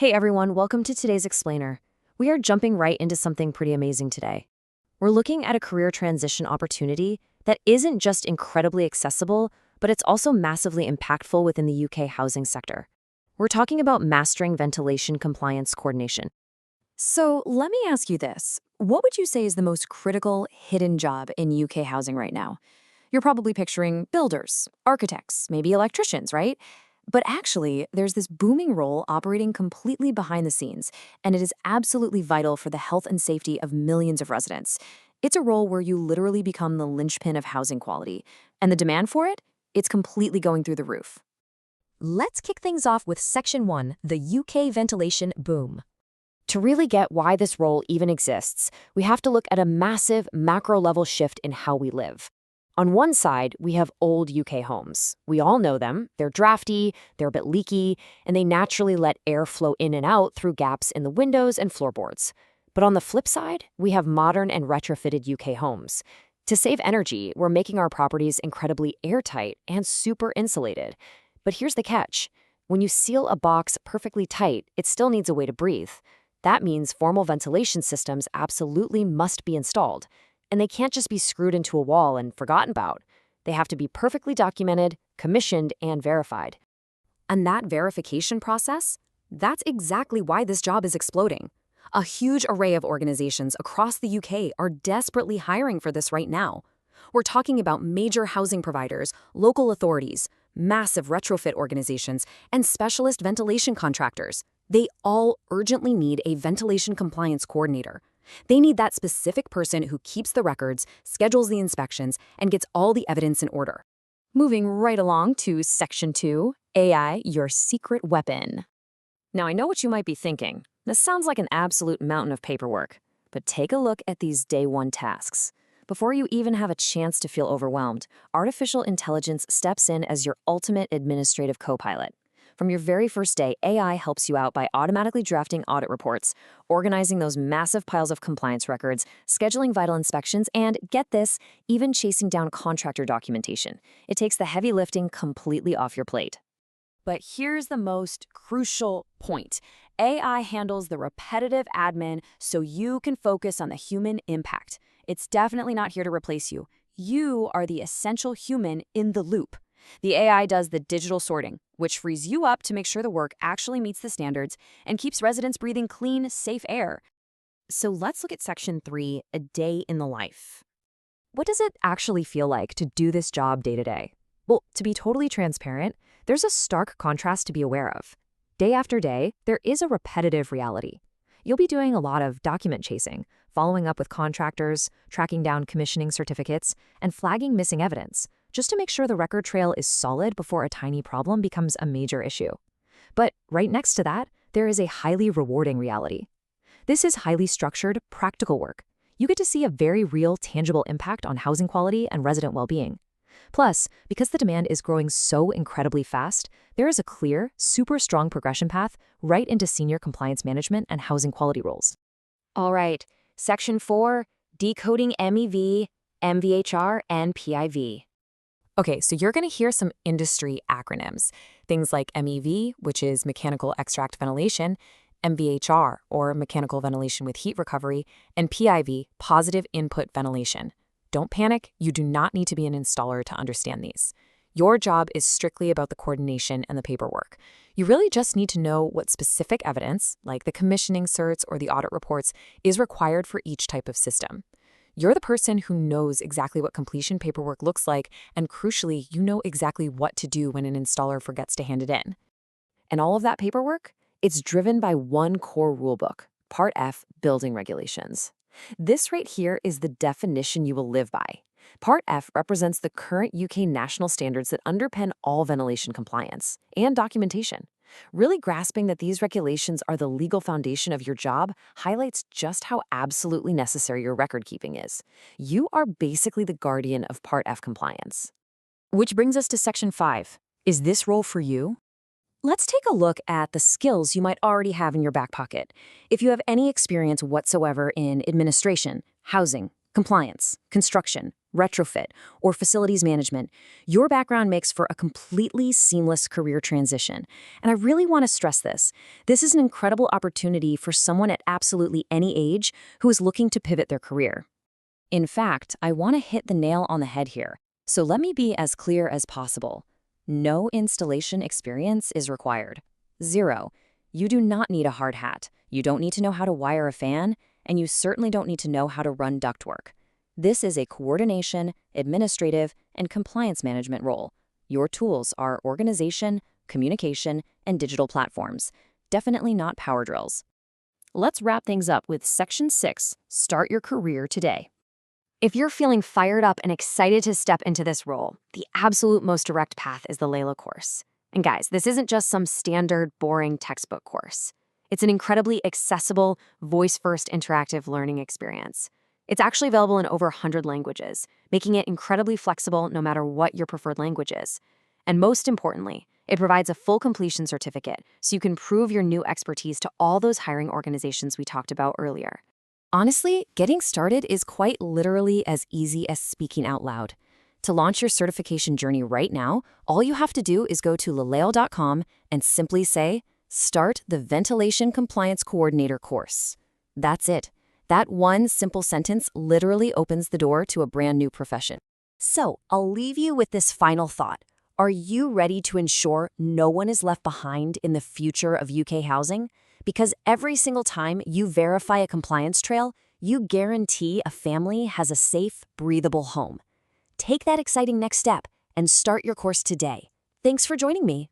Hey everyone, welcome to today's Explainer. We are jumping right into something pretty amazing today. We're looking at a career transition opportunity that isn't just incredibly accessible, but it's also massively impactful within the UK housing sector. We're talking about mastering ventilation compliance coordination. So let me ask you this. What would you say is the most critical hidden job in UK housing right now? You're probably picturing builders, architects, maybe electricians, right? But actually, there's this booming role operating completely behind the scenes, and it is absolutely vital for the health and safety of millions of residents. It's a role where you literally become the linchpin of housing quality, and the demand for it? It's completely going through the roof. Let's kick things off with Section 1, the UK ventilation boom. To really get why this role even exists, we have to look at a massive macro-level shift in how we live. On one side, we have old UK homes. We all know them. They're drafty, they're a bit leaky, and they naturally let air flow in and out through gaps in the windows and floorboards. But on the flip side, we have modern and retrofitted UK homes. To save energy, we're making our properties incredibly airtight and super insulated. But here's the catch. When you seal a box perfectly tight, it still needs a way to breathe. That means formal ventilation systems absolutely must be installed. And they can't just be screwed into a wall and forgotten about. They have to be perfectly documented, commissioned, and verified. And that verification process? That's exactly why this job is exploding. A huge array of organizations across the UK are desperately hiring for this right now. We're talking about major housing providers, local authorities, massive retrofit organizations, and specialist ventilation contractors. They all urgently need a ventilation compliance coordinator. They need that specific person who keeps the records, schedules the inspections, and gets all the evidence in order. Moving right along to Section 2, AI, your secret weapon. Now, I know what you might be thinking. This sounds like an absolute mountain of paperwork. But take a look at these day one tasks. Before you even have a chance to feel overwhelmed, artificial intelligence steps in as your ultimate administrative co-pilot. From your very first day, AI helps you out by automatically drafting audit reports, organizing those massive piles of compliance records, scheduling vital inspections, and, get this, even chasing down contractor documentation. It takes the heavy lifting completely off your plate. But here's the most crucial point. AI handles the repetitive admin so you can focus on the human impact. It's definitely not here to replace you. You are the essential human in the loop. The AI does the digital sorting, which frees you up to make sure the work actually meets the standards and keeps residents breathing clean, safe air. So let's look at Section 3, a day in the life. What does it actually feel like to do this job day to day? Well, to be totally transparent, there's a stark contrast to be aware of. Day after day, there is a repetitive reality. You'll be doing a lot of document chasing, following up with contractors, tracking down commissioning certificates, and flagging missing evidence, just to make sure the record trail is solid before a tiny problem becomes a major issue. But right next to that, there is a highly rewarding reality. This is highly structured, practical work. You get to see a very real, tangible impact on housing quality and resident well-being. Plus, because the demand is growing so incredibly fast, there is a clear, super strong progression path right into senior compliance management and housing quality roles. All right, Section 4, decoding MEV, MVHR, and PIV. Okay, so you're going to hear some industry acronyms. Things like MEV, which is mechanical extract ventilation, MVHR, or mechanical ventilation with heat recovery, and PIV, positive input ventilation. Don't panic, you do not need to be an installer to understand these. Your job is strictly about the coordination and the paperwork. You really just need to know what specific evidence, like the commissioning certs or the audit reports, is required for each type of system. You're the person who knows exactly what completion paperwork looks like, and crucially, you know exactly what to do when an installer forgets to hand it in. And all of that paperwork, it's driven by one core rulebook, Part F, Building Regulations. This right here is the definition you will live by. Part F represents the current UK national standards that underpin all ventilation compliance and documentation. Really grasping that these regulations are the legal foundation of your job highlights just how absolutely necessary your record keeping is. You are basically the guardian of Part F compliance. Which brings us to Section 5. Is this role for you? Let's take a look at the skills you might already have in your back pocket. If you have any experience whatsoever in administration, housing, compliance, construction, retrofit, or facilities management, your background makes for a completely seamless career transition. And I really want to stress this. This is an incredible opportunity for someone at absolutely any age who is looking to pivot their career. In fact, I want to hit the nail on the head here. So let me be as clear as possible. No installation experience is required. 0. You do not need a hard hat. You don't need to know how to wire a fan, and you certainly don't need to know how to run ductwork. This is a coordination, administrative, and compliance management role. Your tools are organization, communication, and digital platforms. Definitely not power drills. Let's wrap things up with Section 6, Start Your Career Today. If you're feeling fired up and excited to step into this role, the absolute most direct path is the LELAIL course. And guys, this isn't just some standard, boring textbook course. It's an incredibly accessible, voice-first interactive learning experience. It's actually available in over 100 languages, making it incredibly flexible no matter what your preferred language is. And most importantly, it provides a full completion certificate so you can prove your new expertise to all those hiring organizations we talked about earlier. Honestly, getting started is quite literally as easy as speaking out loud. To launch your certification journey right now, all you have to do is go to LELAIL.com and simply say, "Start the Ventilation Compliance Coordinator course." That's it. That one simple sentence literally opens the door to a brand new profession. So, I'll leave you with this final thought. Are you ready to ensure no one is left behind in the future of UK housing? Because every single time you verify a compliance trail, you guarantee a family has a safe, breathable home. Take that exciting next step and start your course today. Thanks for joining me.